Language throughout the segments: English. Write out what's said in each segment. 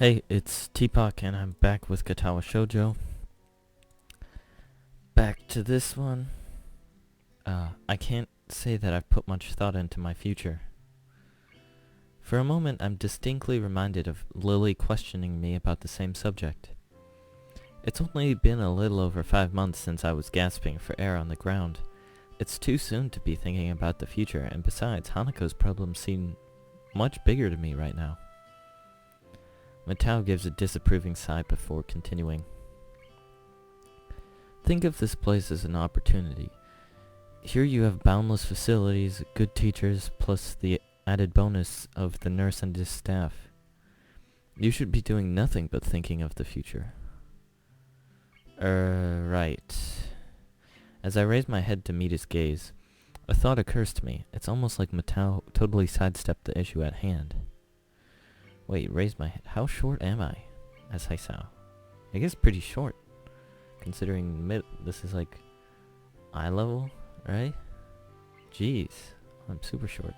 Hey, it's Tpok and I'm back with Katawa Shoujo. Back to this one. I can't say that I've put much thought into my future. For a moment, I'm distinctly reminded of Lily questioning me about the same subject. It's only been a little over 5 months since I was gasping for air on the ground. It's too soon to be thinking about the future, and besides, Hanako's problems seem much bigger to me right now. Matao gives a disapproving sigh before continuing. Think of this place as an opportunity. Here you have boundless facilities, good teachers, plus the added bonus of the nurse and his staff. You should be doing nothing but thinking of the future. Right. As I raise my head to meet his gaze, a thought occurs to me. It's almost like Matao totally sidestepped the issue at hand. Wait, raise my head. How short am I? As Hisao. I guess pretty short. Considering this is like eye level, right? Jeez, I'm super short.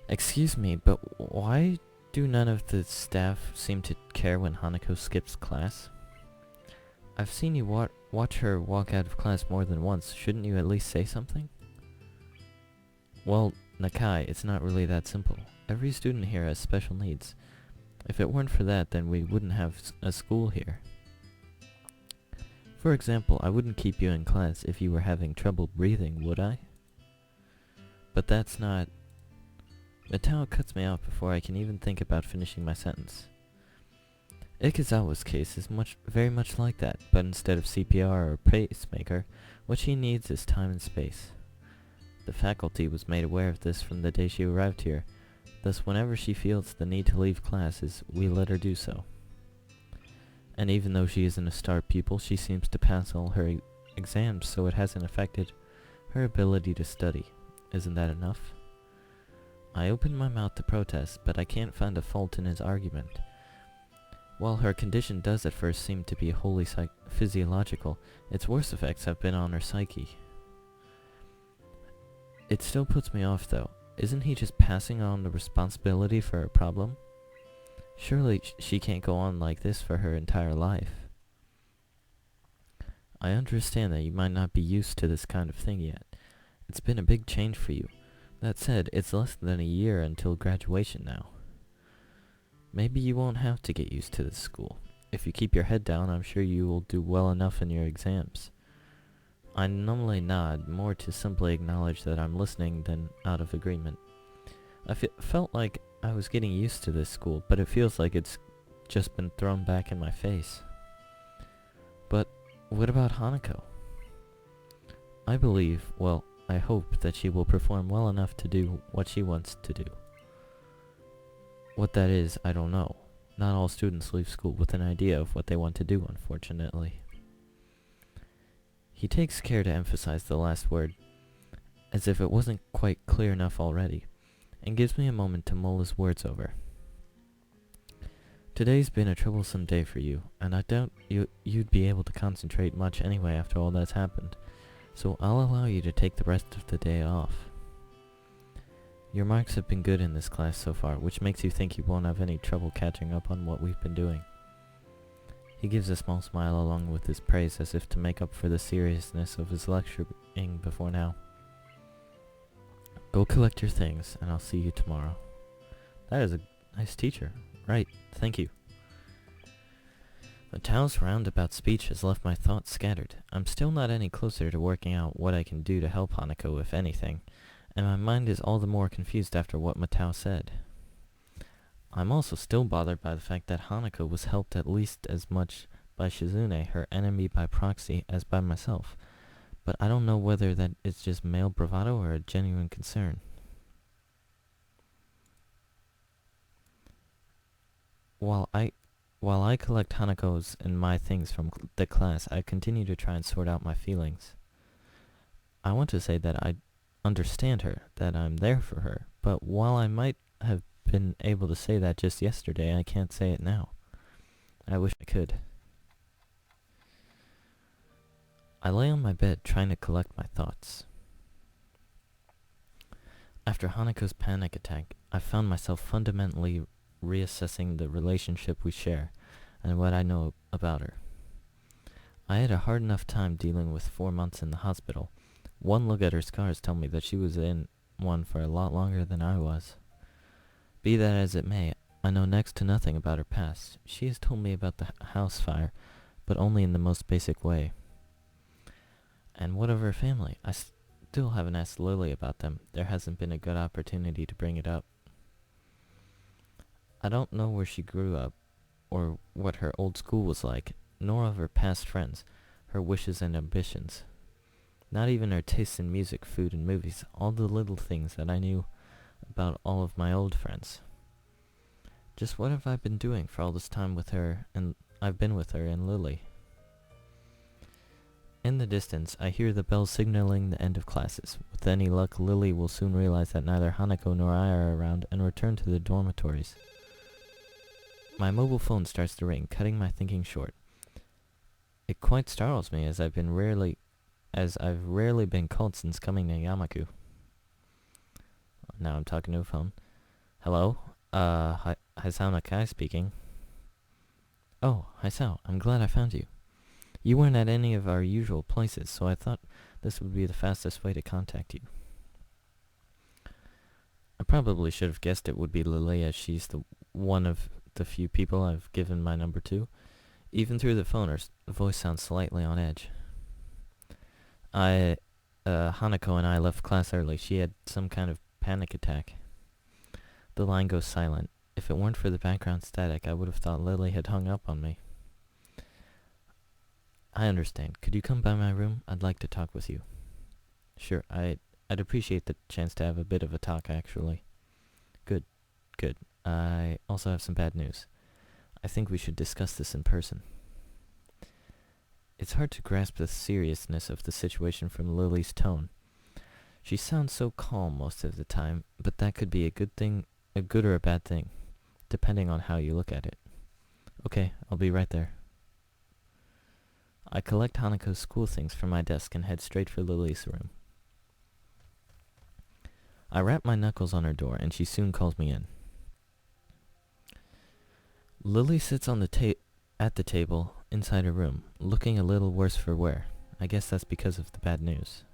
Excuse me, but why do none of the staff seem to care when Hanako skips class? I've seen you watch her walk out of class more than once. Shouldn't you at least say something? Well, Nakai, it's not really that simple. Every student here has special needs. If it weren't for that, then we wouldn't have a school here. For example, I wouldn't keep you in class if you were having trouble breathing, would I? But that's not... Matao cuts me off before I can even think about finishing my sentence. Ikazawa's case is very much like that, but instead of CPR or pacemaker, what she needs is time and space. The faculty was made aware of this from the day she arrived here. Thus, whenever she feels the need to leave classes, we let her do so. And even though she isn't a star pupil, she seems to pass all her exams, so it hasn't affected her ability to study. Isn't that enough? I open my mouth to protest, but I can't find a fault in his argument. While her condition does at first seem to be wholly physiological, its worst effects have been on her psyche. It still puts me off, though. Isn't he just passing on the responsibility for her problem? Surely she can't go on like this for her entire life. I understand that you might not be used to this kind of thing yet. It's been a big change for you. That said, it's less than a year until graduation now. Maybe you won't have to get used to this school. If you keep your head down, I'm sure you will do well enough in your exams. I numbly nod, more to simply acknowledge that I'm listening than out of agreement. I felt like I was getting used to this school, but it feels like it's just been thrown back in my face. But what about Hanako? I believe, well, I hope that she will perform well enough to do what she wants to do. What that is, I don't know. Not all students leave school with an idea of what they want to do, unfortunately. He takes care to emphasize the last word, as if it wasn't quite clear enough already, and gives me a moment to mull his words over. Today's been a troublesome day for you, and I doubt you'd be able to concentrate much anyway after all that's happened, so I'll allow you to take the rest of the day off. Your marks have been good in this class so far, which makes you think you won't have any trouble catching up on what we've been doing. He gives a small smile along with his praise as if to make up for the seriousness of his lecturing before now. Go collect your things, and I'll see you tomorrow. That is a nice teacher. Right, thank you. Matao's roundabout speech has left my thoughts scattered. I'm still not any closer to working out what I can do to help Hanako, if anything, and my mind is all the more confused after what Matao said. I'm also still bothered by the fact that Hanako was helped at least as much by Shizune, her enemy by proxy, as by myself, but I don't know whether that is just male bravado or a genuine concern. While I collect Hanako's and my things from the class, I continue to try and sort out my feelings. I want to say that I understand her, that I'm there for her, but while I might have been able to say that just yesterday, I can't say it now. I wish I could. I lay on my bed trying to collect my thoughts. After Hanako's panic attack, I found myself fundamentally reassessing the relationship we share and what I know about her. I had a hard enough time dealing with 4 months in the hospital. One look at her scars told me that she was in one for a lot longer than I was. Be that as it may, I know next to nothing about her past. She has told me about the house fire, but only in the most basic way. And what of her family? I still haven't asked Lily about them. There hasn't been a good opportunity to bring it up. I don't know where she grew up, or what her old school was like, nor of her past friends, her wishes and ambitions. Not even her tastes in music, food, and movies, all the little things that I knew about all of my old friends. Just what have I been doing for all this time with her, and I've been with her and Lily? In the distance, I hear the bell signaling the end of classes. With any luck, Lily will soon realize that neither Hanako nor I are around and return to the dormitories. My mobile phone starts to ring, cutting my thinking short. It quite startles me, as I've rarely been called since coming to Yamaku. Now I'm talking to a phone. Hello? Hisao Nakai speaking. Oh, Hisao, I'm glad I found you. You weren't at any of our usual places, so I thought this would be the fastest way to contact you. I probably should have guessed it would be Lily, as she's the one of the few people I've given my number to. Even through the phone, her voice sounds slightly on edge. Hanako and I left class early. She had some kind of panic attack. The line goes silent. If it weren't for the background static, I would have thought Lily had hung up on me. I understand. Could you come by my room? I'd like to talk with you. Sure, I'd appreciate the chance to have a bit of a talk, actually. Good. I also have some bad news. I think we should discuss this in person. It's hard to grasp the seriousness of the situation from Lily's tone. She sounds so calm most of the time, but that could be a good or a bad thing, depending on how you look at it. Okay, I'll be right there. I collect Hanako's school things from my desk and head straight for Lily's room. I rap my knuckles on her door, and she soon calls me in. Lily sits on at the table inside her room, looking a little worse for wear. I guess that's because of the bad news.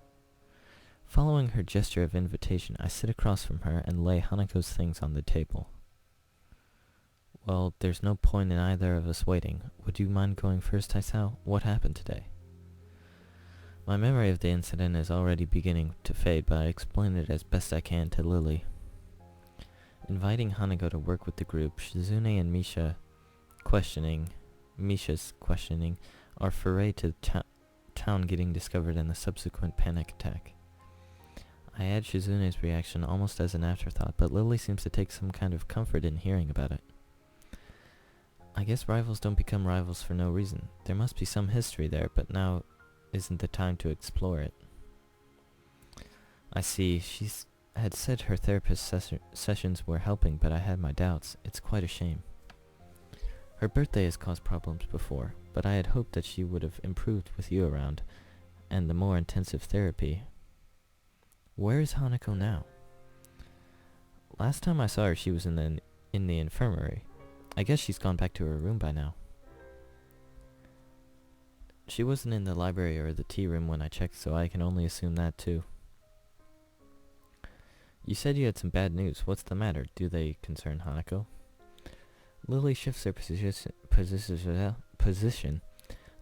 Following her gesture of invitation, I sit across from her and lay Hanako's things on the table. Well, there's no point in either of us waiting. Would you mind going first, Hisao? What happened today? My memory of the incident is already beginning to fade, but I explain it as best I can to Lily. Inviting Hanako to work with the group, Shizune and Misha's questioning, our foray to town getting discovered and the subsequent panic attack. I add Shizune's reaction almost as an afterthought, but Lily seems to take some kind of comfort in hearing about it. I guess rivals don't become rivals for no reason. There must be some history there, but now isn't the time to explore it. I see. She had said her therapist sessions were helping, but I had my doubts. It's quite a shame. Her birthday has caused problems before, but I had hoped that she would have improved with you around, and the more intensive therapy. Where is Hanako now? Last time I saw her, she was in the infirmary. I guess she's gone back to her room by now. She wasn't in the library or the tea room when I checked, so I can only assume that too. You said you had some bad news. What's the matter? Do they concern Hanako? Lily shifts her position,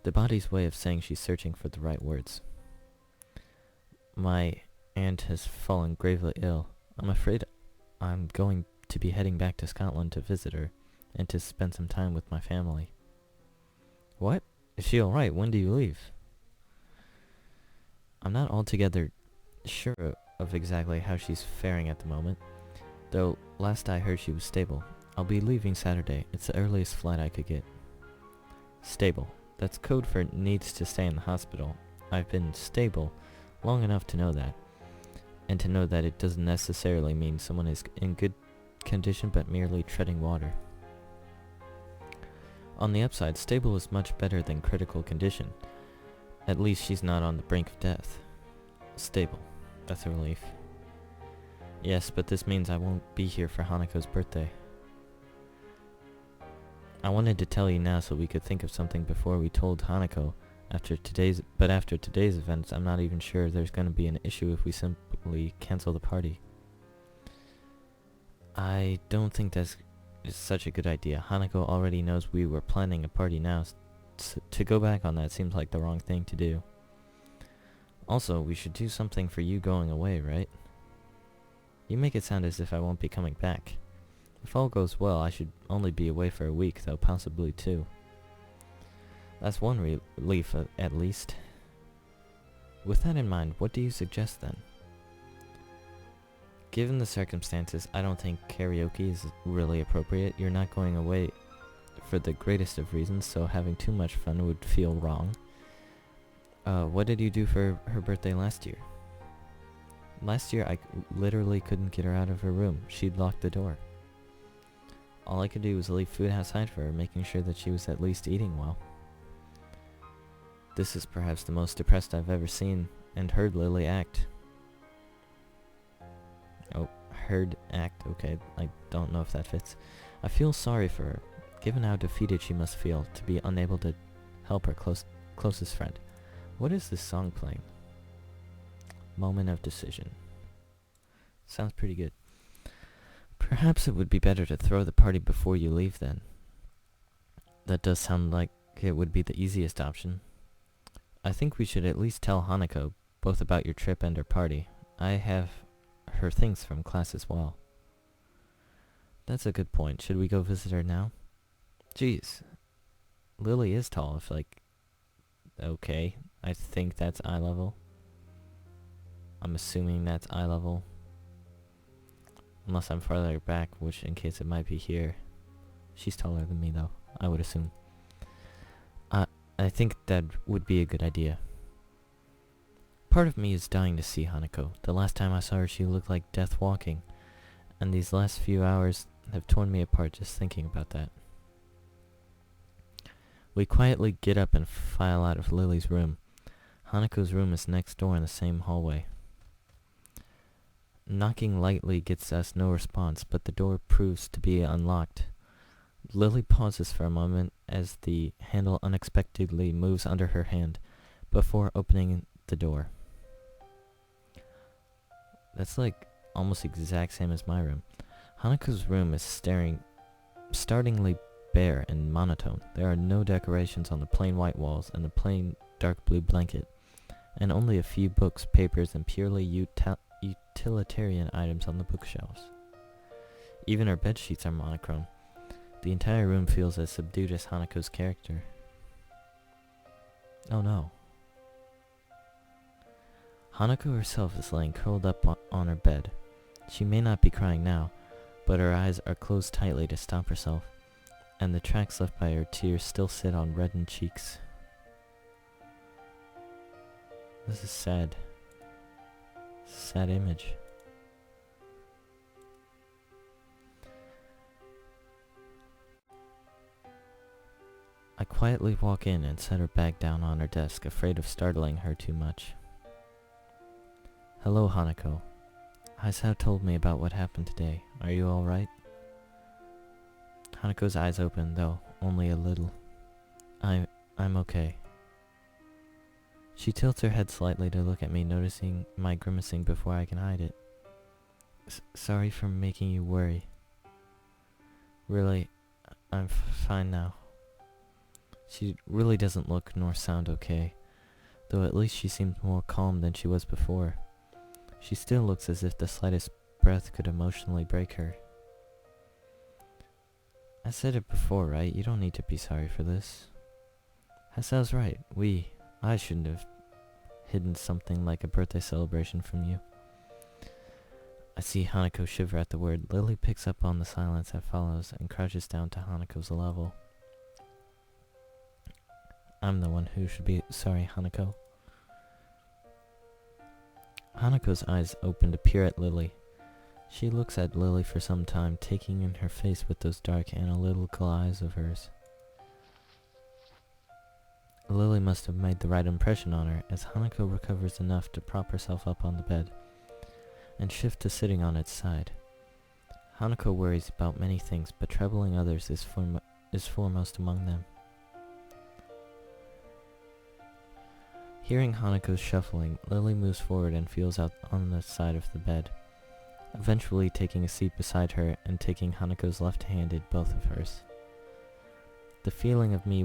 the body's way of saying she's searching for the right words. My aunt has fallen gravely ill. I'm afraid I'm going to be heading back to Scotland to visit her, and to spend some time with my family. What? Is she alright? When do you leave? I'm not altogether sure of exactly how she's faring at the moment, though last I heard she was stable. I'll be leaving Saturday. It's the earliest flight I could get. Stable. That's code for needs to stay in the hospital. I've been stable long enough to know that, and to know that it doesn't necessarily mean someone is in good condition but merely treading water. On the upside, stable is much better than critical condition. At least she's not on the brink of death. Stable. That's a relief. Yes, but this means I won't be here for Hanako's birthday. I wanted to tell you now so we could think of something before we told Hanako. After today's events, I'm not even sure there's going to be an issue if we simply cancel the party. I don't think that's such a good idea. Hanako already knows we were planning a party now. To go back on that seems like the wrong thing to do. Also, we should do something for you going away, right? You make it sound as if I won't be coming back. If all goes well, I should only be away for a week, though possibly 2. That's one relief, at least. With that in mind, what do you suggest then? Given the circumstances, I don't think karaoke is really appropriate. You're not going away for the greatest of reasons, so having too much fun would feel wrong. What did you do for her birthday last year? Last year, I literally couldn't get her out of her room. She'd locked the door. All I could do was leave food outside for her, making sure that she was at least eating well. This is perhaps the most depressed I've ever seen and heard Lily act. Oh, heard act, okay, I don't know if that fits. I feel sorry for her, given how defeated she must feel to be unable to help her closest friend. What is this song playing? Moment of Decision. Sounds pretty good. Perhaps it would be better to throw the party before you leave then. That does sound like it would be the easiest option. I think we should at least tell Hanako both about your trip and her party. I have her things from class as well. That's a good point. Should we go visit her now? Jeez. Lily is tall, if like... Okay, I think that's eye level. I'm assuming that's eye level. Unless I'm farther back, which in case it might be here. She's taller than me though, I would assume. I think that would be a good idea. Part of me is dying to see Hanako. The last time I saw her she looked like death walking. And these last few hours have torn me apart just thinking about that. We quietly get up and file out of Lily's room. Hanako's room is next door in the same hallway. Knocking lightly gets us no response, but the door proves to be unlocked. Lily pauses for a moment as the handle unexpectedly moves under her hand before opening the door. That's like almost exact same as my room. Hanako's room is startlingly bare and monotone. There are no decorations on the plain white walls and the plain dark blue blanket, and only a few books, papers, and purely utilitarian items on the bookshelves. Even her bed sheets are monochrome. The entire room feels as subdued as Hanako's character. Oh no. Hanako herself is laying curled up on her bed. She may not be crying now, but her eyes are closed tightly to stop herself, and the tracks left by her tears still sit on reddened cheeks. This is sad. Sad image. I quietly walk in and set her bag down on her desk, afraid of startling her too much. Hello, Hanako. Hisao told me about what happened today. Are you alright? Hanako's eyes open, though only a little. I'm okay. She tilts her head slightly to look at me, noticing my grimacing before I can hide it. Sorry for making you worry. Really, I'm fine now. She really doesn't look nor sound okay, though at least she seems more calm than she was before. She still looks as if the slightest breath could emotionally break her. I said it before, right? You don't need to be sorry for this. Hisao's right. I shouldn't have hidden something like a birthday celebration from you. I see Hanako shiver at the word. Lily picks up on the silence that follows and crouches down to Hanako's level. I'm the one who should be sorry, Hanako. Hanako's eyes open to peer at Lily. She looks at Lily for some time, taking in her face with those dark, analytical eyes of hers. Lily must have made the right impression on her, as Hanako recovers enough to prop herself up on the bed and shift to sitting on its side. Hanako worries about many things, but troubling others is is foremost among them. Hearing Hanako's shuffling, Lily moves forward and feels out on the side of the bed, eventually taking a seat beside her and taking Hanako's left-handed both of hers. The feeling of me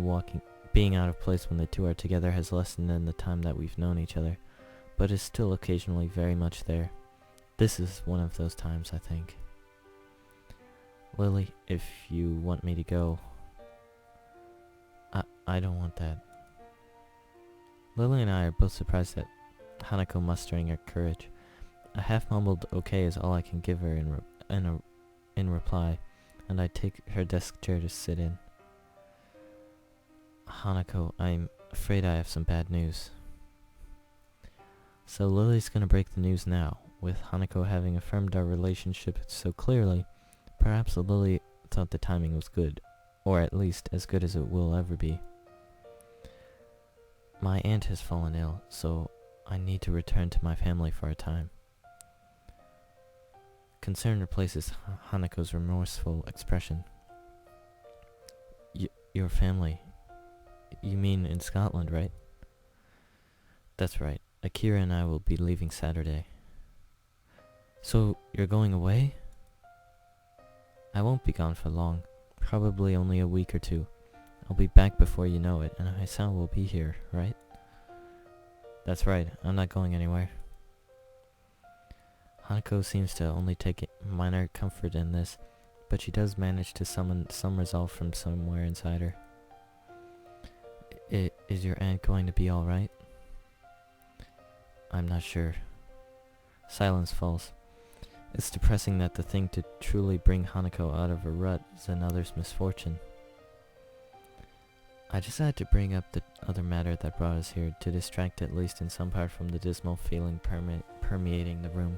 being out of place when the two are together has lessened in the time that we've known each other, but is still occasionally very much there. This is one of those times, I think. Lily, if you want me to go, I don't want that. Lily and I are both surprised at Hanako mustering her courage. A half-mumbled okay is all I can give her in reply, and I take her desk chair to sit in. Hanako, I'm afraid I have some bad news. So Lily's gonna break the news now. With Hanako having affirmed our relationship so clearly, perhaps Lily thought the timing was good, or at least as good as it will ever be. My aunt has fallen ill, so I need to return to my family for a time. Concern replaces Hanako's remorseful expression. Your family? You mean in Scotland, right? That's right. Akira and I will be leaving Saturday. So, you're going away? I won't be gone for long. Probably only a week or two. I'll be back before you know it, and Hisao will be here, right? That's right. I'm not going anywhere. Hanako seems to only take minor comfort in this, but she does manage to summon some resolve from somewhere inside her. Is your aunt going to be alright? I'm not sure. Silence falls. It's depressing that the thing to truly bring Hanako out of her rut is another's misfortune. I decided to bring up the other matter that brought us here, to distract at least in some part from the dismal feeling permeating the room.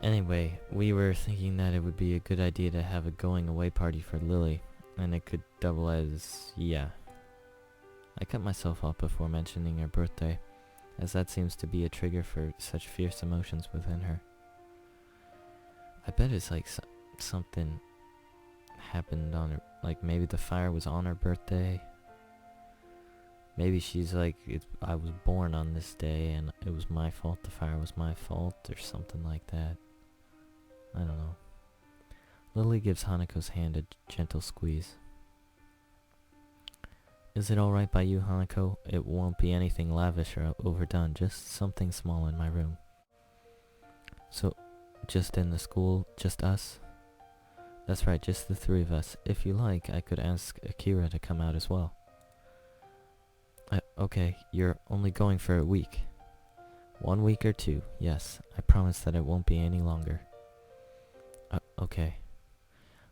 Anyway, we were thinking that it would be a good idea to have a going away party for Lily, and it could double as, yeah. I cut myself off before mentioning her birthday, as that seems to be a trigger for such fierce emotions within her. I bet it's like something happened on her, like maybe the fire was on her birthday. Maybe she's like, I was born on this day and it was my fault, the fire was my fault, or something like that. I don't know. Lily gives Hanako's hand a gentle squeeze. Is it alright by you, Hanako? It won't be anything lavish or overdone, just something small in my room. So, just in the school, just us? That's right, just the three of us. If you like, I could ask Akira to come out as well. Okay, you're only going for a week. 1 week or 2, yes. I promise that it won't be any longer. Okay.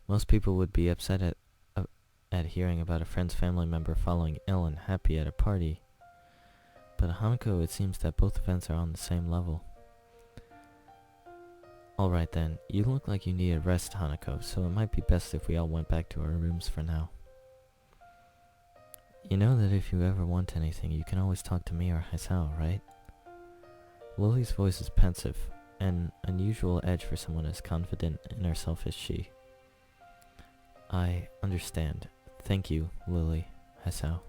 Most people would be upset at hearing about a friend's family member falling ill and happy at a party. But Hanako, it seems that both events are on the same level. Alright then, you look like you need a rest, Hanako, so it might be best if we all went back to our rooms for now. You know that if you ever want anything, you can always talk to me or Hisao, right? Lily's voice is pensive, an unusual edge for someone as confident in herself as she. I understand. Thank you, Lily, Hisao.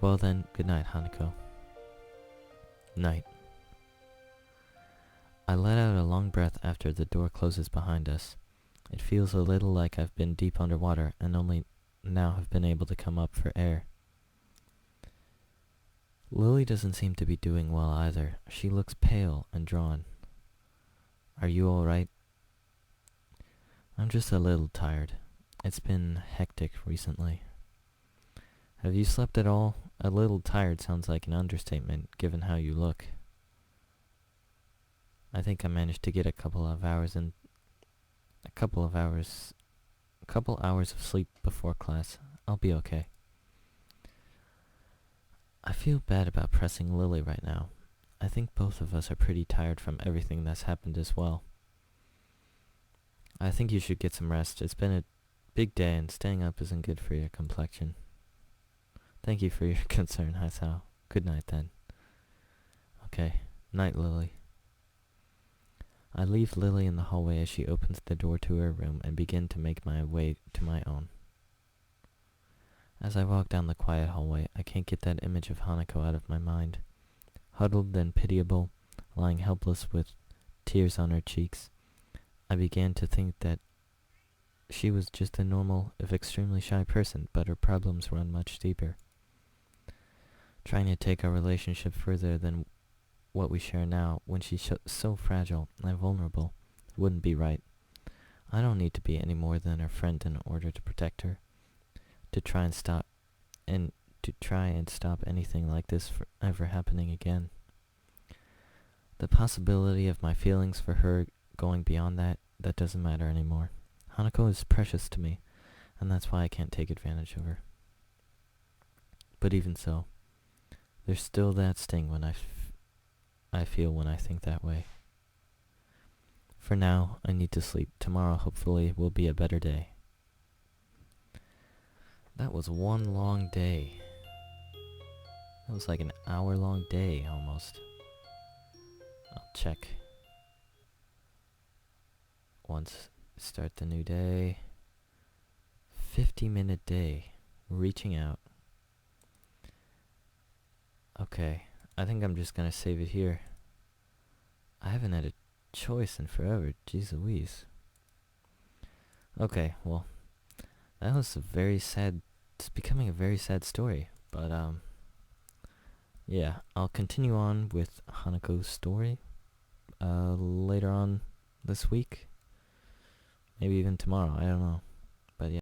Well then, good night, Hanako. Night. I let out a long breath after the door closes behind us. It feels a little like I've been deep underwater and only now have been able to come up for air. Lily doesn't seem to be doing well either. She looks pale and drawn. Are you alright? I'm just a little tired. It's been hectic recently. Have you slept at all? A little tired sounds like an understatement, given how you look. I think I managed to get a couple hours of sleep before class. I'll be okay. I feel bad about pressing Lily right now. I think both of us are pretty tired from everything that's happened as well. I think you should get some rest. It's been a big day and staying up isn't good for your complexion. Thank you for your concern, Hisao. Good night then. Okay. Night, Lily. I leave Lily in the hallway as she opens the door to her room and begin to make my way to my own. As I walk down the quiet hallway, I can't get that image of Hanako out of my mind. Huddled and pitiable, lying helpless with tears on her cheeks, I began to think that she was just a normal, if extremely shy person, but her problems run much deeper. Trying to take our relationship further than what we share now, when she's so fragile and vulnerable, wouldn't be right. I don't need to be any more than her friend in order to protect her, to try and stop anything like this from ever happening again. The possibility of my feelings for her going beyond that doesn't matter anymore. Hanako is precious to me, and that's why I can't take advantage of her. But even so, there's still that sting when I feel when I think that way. For now, I need to sleep. Tomorrow, hopefully, will be a better day. That was one long day. That was like an hour-long day, almost. I'll check. Once start the new day. 50-minute day. Reaching out. Okay, I think I'm just gonna save it here. I haven't had a choice in forever. Jeez Louise. Okay, well, that was it's becoming a very sad story. But, yeah, I'll continue on with Hanako's story, later on this week. Maybe even tomorrow, I don't know.